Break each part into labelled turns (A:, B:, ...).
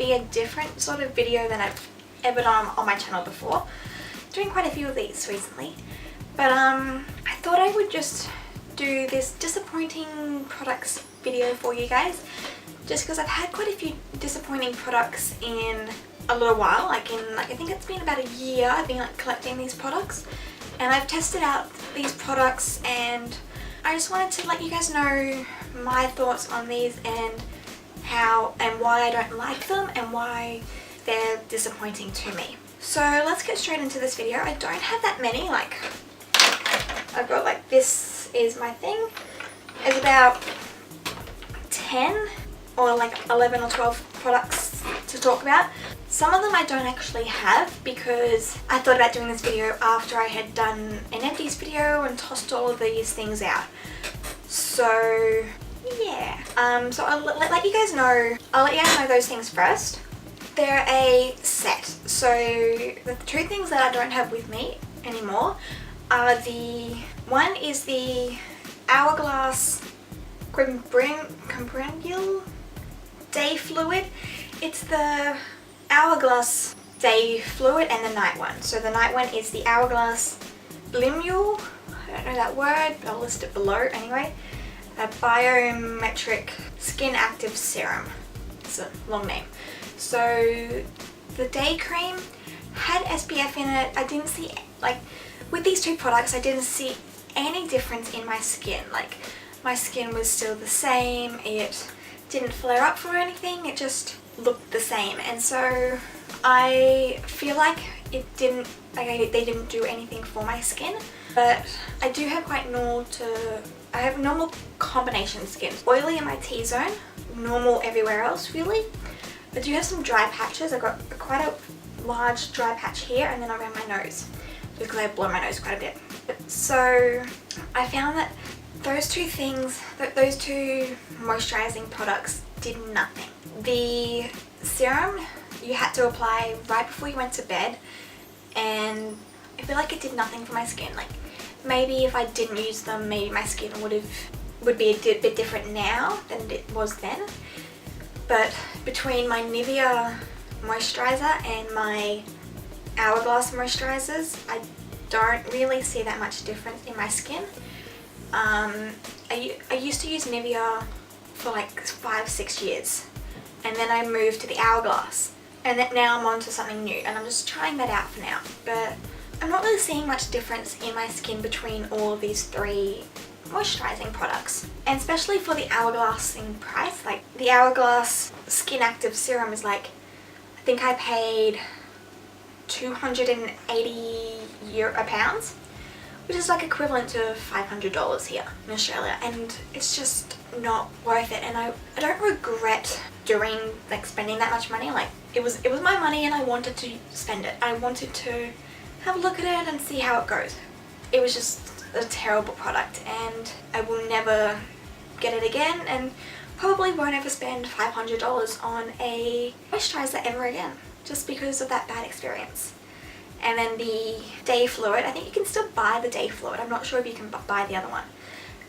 A: be a different sort of video than I've ever done on my channel before. Doing quite a few of these recently, but I thought I would just do this disappointing products video for you guys, just because I've had quite a few disappointing products in a little while. I think it's been about a year I've been collecting these products, and I've tested out these products, and I just wanted to let you guys know my thoughts on these and how and why I don't like them and why they're disappointing to me. So let's get straight into this video. I don't have that many, like I've got like, this is my thing. It's about 10 or like 11 or 12 products to talk about. Some of them I don't actually have because I thought about doing this video after I had done an empties video and tossed all of these things out. So yeah, so I'll let you guys know, those things first. They're a set. So the two things that I don't have with me anymore are one is the Hourglass Comprendule Day Fluid. It's the Hourglass Day Fluid and the night one. So the night one is the Hourglass Blimule. I don't know that word, but I'll list it below anyway. A biometric skin active serum. It's a long name. So the day cream had SPF in it. I didn't see, like, with these two products, I didn't see any difference in my skin. Like, my skin was still the same. It didn't flare up or anything. It just looked the same. And so I feel like they didn't do anything for my skin. But I do have I have normal combination skin. Oily in my T-zone, normal everywhere else really. I do have some dry patches. I've got quite a large dry patch here and then around my nose because I blow my nose quite a bit. So I found that those two things, those two moisturizing products did nothing. The serum you had to apply right before you went to bed, and I feel like it did nothing for my skin. Like, maybe if I didn't use them, maybe my skin would be a bit different now than it was then. But between my Nivea moisturizer and my Hourglass moisturizers, I don't really see that much difference in my skin. I used to use Nivea for like 5-6 years, and then I moved to the Hourglass, and then now I'm on to something new, and I'm just trying that out for now. But I'm not really seeing much difference in my skin between all of these three moisturizing products, and especially for the Hourglass in price. Like, the Hourglass Skin Active Serum is like, I think I paid £280, which is like equivalent to $500 here in Australia, and it's just not worth it. And I don't regret spending that much money. Like, it was my money and I wanted to spend it. I wanted to have a look at it and see how it goes. It was just a terrible product, and I will never get it again, and probably won't ever spend $500 on a moisturizer ever again, just because of that bad experience. And then the Day Fluid, I think you can still buy the Day Fluid. I'm not sure if you can buy the other one,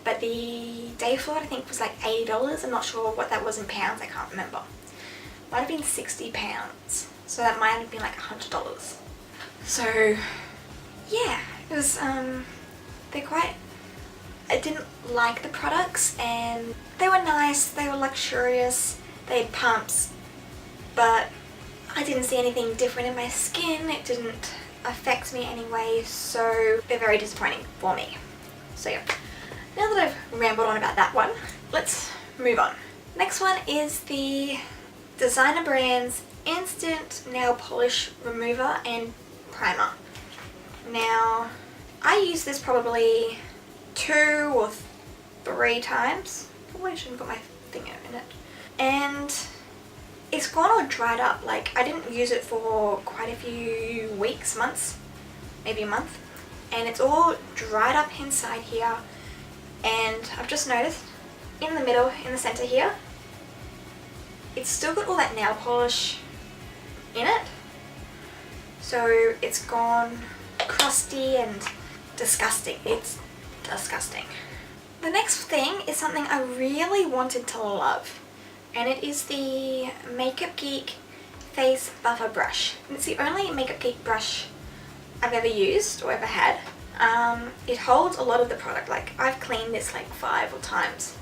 A: but the Day Fluid I think was like $80. I'm not sure what that was in pounds. I can't remember. Might have been £60, so that might have been like $100. So yeah, it was I didn't like the products, and they were nice, they were luxurious, they had pumps, but I didn't see anything different in my skin. It didn't affect me anyway, so they're very disappointing for me. So yeah, now that I've rambled on about that one, let's move on. Next one is the Designer Brands Instant Nail Polish Remover and Primer. Now, I use this probably 2 or 3 times. Probably shouldn't put my finger in it. And it's gone all dried up. Like, I didn't use it for quite a few weeks, months, maybe a month. And it's all dried up inside here. And I've just noticed in the middle, in the center here, it's still got all that nail polish in it. So it's gone crusty and disgusting. It's disgusting. The next thing is something I really wanted to love, and it is the Makeup Geek Face Buffer Brush. It's the only Makeup Geek brush I've ever used or ever had. It holds a lot of the product. Like, I've cleaned this like 5 times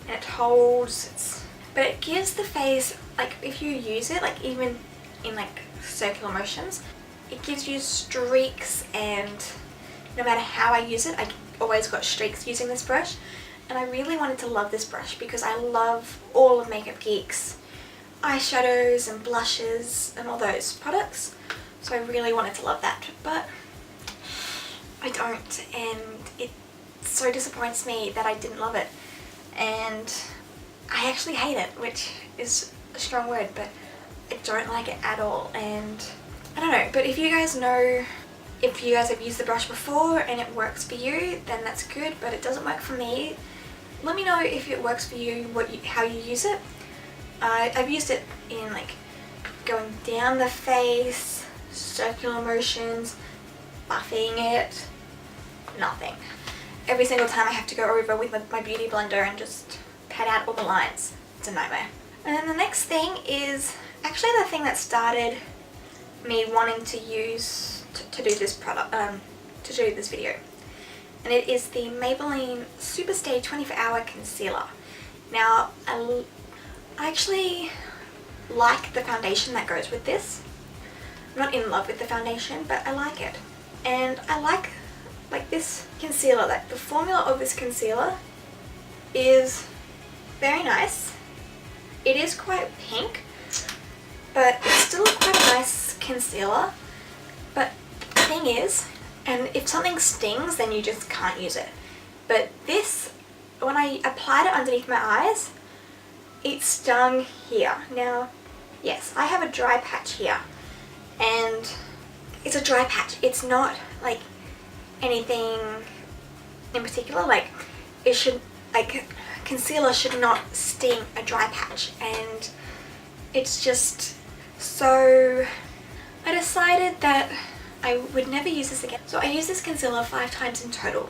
A: and it holds, but it gives the face, like if you use it, like even in like circular motions, it gives you streaks, and no matter how I use it, I always got streaks using this brush. And I really wanted to love this brush because I love all of Makeup Geek's eyeshadows and blushes and all those products. So I really wanted to love that, but I don't, and it so disappoints me that I didn't love it. And I actually hate it, which is a strong word, but I don't like it at all. And I don't know, but if you guys know, if you guys have used the brush before and it works for you, then that's good, but it doesn't work for me. Let me know if it works for you, how you use it. I've used it in like going down the face, circular motions, buffing it, nothing. Every single time I have to go over with my beauty blender and just pat out all the lines. It's a nightmare. And then the next thing is actually the thing that started me wanting to use to do this product, to do this video. And it is the Maybelline Superstay 24-Hour Concealer. Now, I actually like the foundation that goes with this. I'm not in love with the foundation, but I like it. And I like this concealer, like the formula of this concealer is very nice. It is quite pink, but it's still quite a nice concealer. But the thing is, and if something stings, then you just can't use it. But this, when I applied it underneath my eyes, it stung here. Now, yes, I have a dry patch here, and it's a dry patch. It's not like anything in particular. Like, it should, like, concealer should not sting a dry patch, and it's just, so I decided that I would never use this again. So I used this concealer 5 times in total.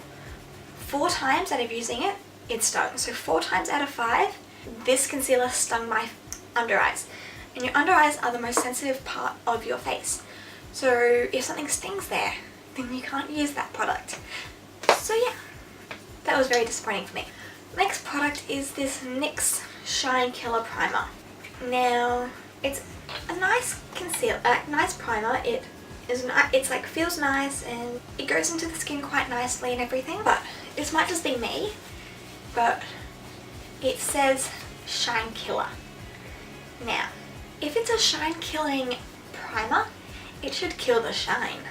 A: 4 times out of using it, it stung. So 4 times out of 5, this concealer stung my under eyes. And your under eyes are the most sensitive part of your face. So if something stings there, then you can't use that product. So yeah, that was very disappointing for me. Next product is this NYX Shine Killer Primer. Now, it's a nice nice primer. It's like feels nice and it goes into the skin quite nicely and everything. But this might just be me, but it says Shine Killer. Now, if it's a shine killing primer, it should kill the shine.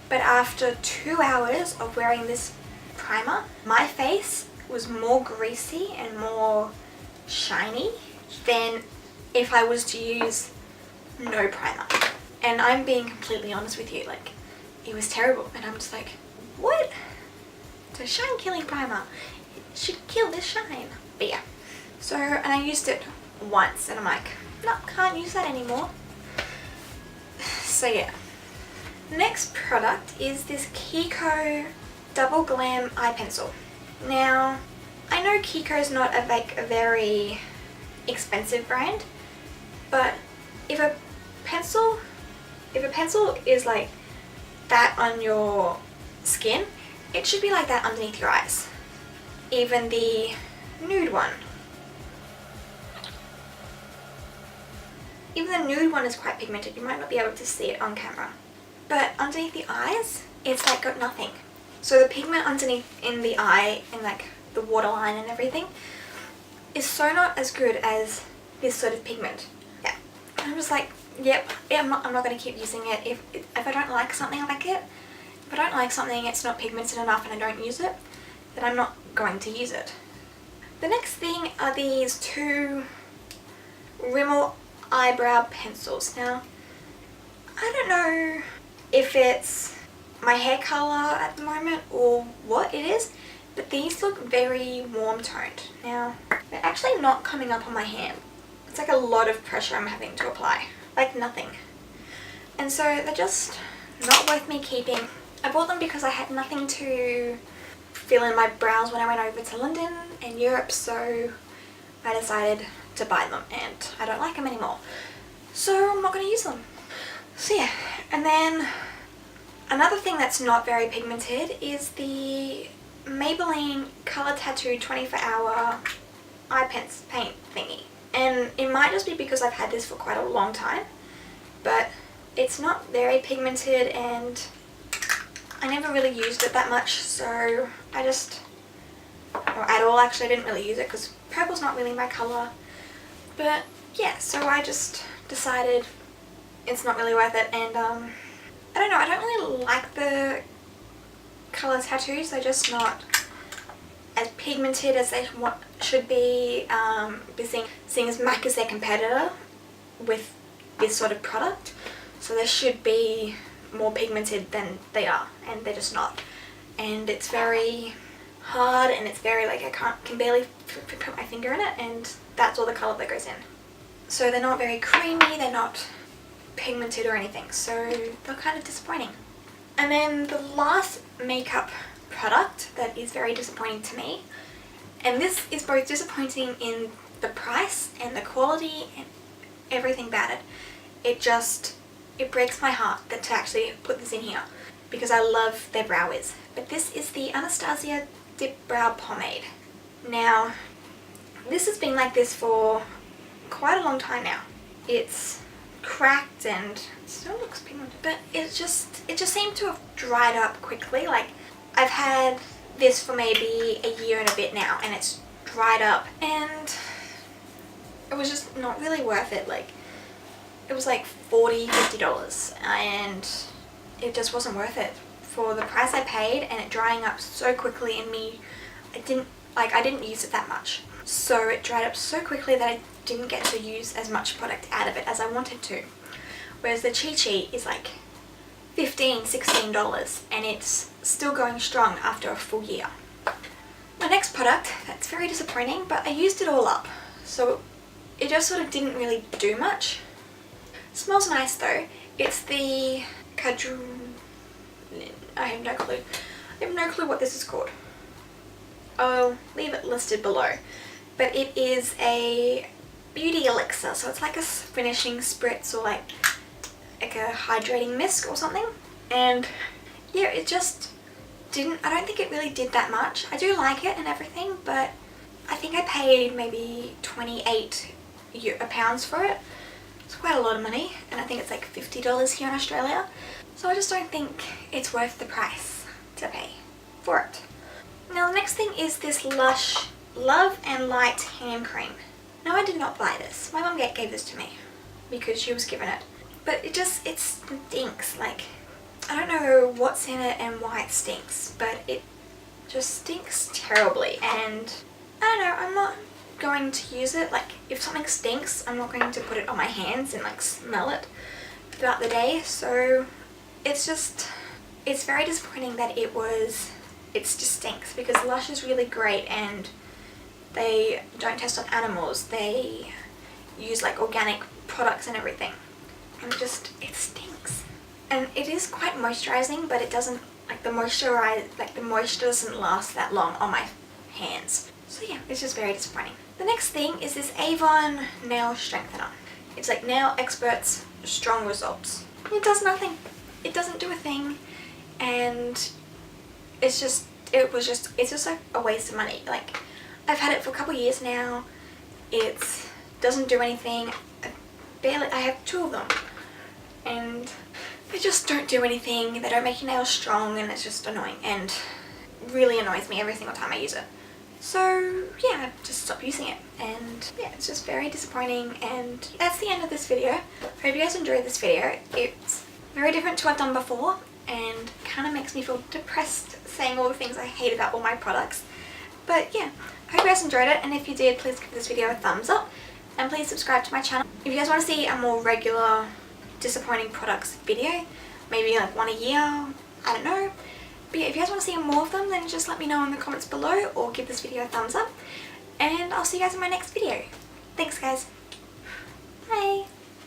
A: But after 2 hours of wearing this primer, my face was more greasy and more shiny than if I was to use no primer. And I'm being completely honest with you, like, it was terrible. And I'm just like, what? It's a shine killing primer. It should kill this shine. But yeah. So, and I used it once and I'm like, no, can't use that anymore. So yeah. Next product is this Kiko Double Glam Eye Pencil. Now, I know Kiko's not a very expensive brand, but if a pencil is like that on your skin, it should be like that underneath your eyes. Even the nude one. Even the nude one is quite pigmented. You might not be able to see it on camera. But underneath the eyes, it's like got nothing. So the pigment underneath in the eye and like the waterline and everything is so not as good as this sort of pigment. Yeah. I'm just like, yep, I'm not going to keep using it. If I don't like something, I like it. If I don't like something, it's not pigmented enough and I don't use it, then I'm not going to use it. The next thing are these 2 Rimmel eyebrow pencils. Now, I don't know if it's my hair color at the moment or what it is, but these look very warm toned. Now, they're actually not coming up on my hand. It's like a lot of pressure I'm having to apply, like nothing. And so they're just not worth me keeping. I bought them because I had nothing to fill in my brows when I went over to London and Europe, so I decided to buy them and I don't like them anymore. so I'm not going to use them. So yeah, and then another thing that's not very pigmented is the Maybelline Colour Tattoo 24-hour eye paint thingy. And it might just be because I've had this for quite a long time, but it's not very pigmented and I never really used it that much, so I just, or at all actually, I didn't really use it because purple's not really my colour. But yeah, so I just decided it's not really worth it, and I don't know, I don't really like the colour tattoos. They're just not as pigmented as they should be, seeing as MAC is their competitor with this sort of product, so they should be more pigmented than they are, and they're just not. And it's very hard, and it's very like I can barely put my finger in it, and that's all the colour that goes in. So they're not very creamy, they're not pigmented or anything, so they're kind of disappointing. And then the last makeup product that is very disappointing to me, and this is both disappointing in the price and the quality and everything about it. It breaks my heart that to actually put this in here because I love their Brow Wiz. But this is the Anastasia Dip Brow Pomade. Now, this has been like this for quite a long time now. It's cracked and it still looks pigmented, but it just seemed to have dried up quickly. Like, I've had this for maybe a year and a bit now, and it's dried up, and it was just not really worth it. Like, it was like $40–50, and it just wasn't worth it for the price I paid, and it drying up so quickly. And I didn't use it that much, so it dried up so quickly that I didn't get to use as much product out of it as I wanted to. Whereas the Chi Chi is like $15–16, and it's still going strong after a full year. My next product, that's very disappointing, but I used it all up, so it just sort of didn't really do much. It smells nice though. It's the I have no clue. I have no clue what this is called. I'll leave it listed below. But it is a beauty elixir, so it's like a finishing spritz or like a hydrating mist or something. And yeah, it just I don't think it really did that much. I do like it and everything, but I think I paid maybe £28 for it. It's quite a lot of money, and I think it's like $50 here in Australia. So I just don't think it's worth the price to pay for it. Now the next thing is this Lush Love and Light hand cream. Now I did not buy this. My mum gave this to me because she was given it. But it stinks. Like, I don't know what's in it and why it stinks, but it just stinks terribly. And I don't know, I'm not going to use it. Like, if something stinks, I'm not going to put it on my hands and like smell it throughout the day. So it's very disappointing that it just stinks, because Lush is really great and they don't test on animals. They use like organic products and everything, and it stinks. And it is quite moisturizing, but it doesn't, like the moisture doesn't last that long on my hands. So yeah, it's just very disappointing. The next thing is this Avon nail strengthener. It's like Nail Experts Strong Results. It does nothing. It doesn't do a thing, and it's just like a waste of money. Like, I've had it for a couple of years now. It doesn't do anything. I have 2 of them, and they just don't do anything. They don't make your nails strong, and it's just annoying, and really annoys me every single time I use it. So yeah, I just stopped using it, and yeah, it's just very disappointing. And that's the end of this video. Hope you guys enjoyed this video. It's very different to what I've done before, and kind of makes me feel depressed saying all the things I hate about all my products. But yeah, I hope you guys enjoyed it, and if you did, please give this video a thumbs up, and please subscribe to my channel. If you guys want to see a more regular disappointing products video, maybe like one a year, I don't know. But yeah, if you guys want to see more of them, then just let me know in the comments below, or give this video a thumbs up, and I'll see you guys in my next video. Thanks guys. Bye.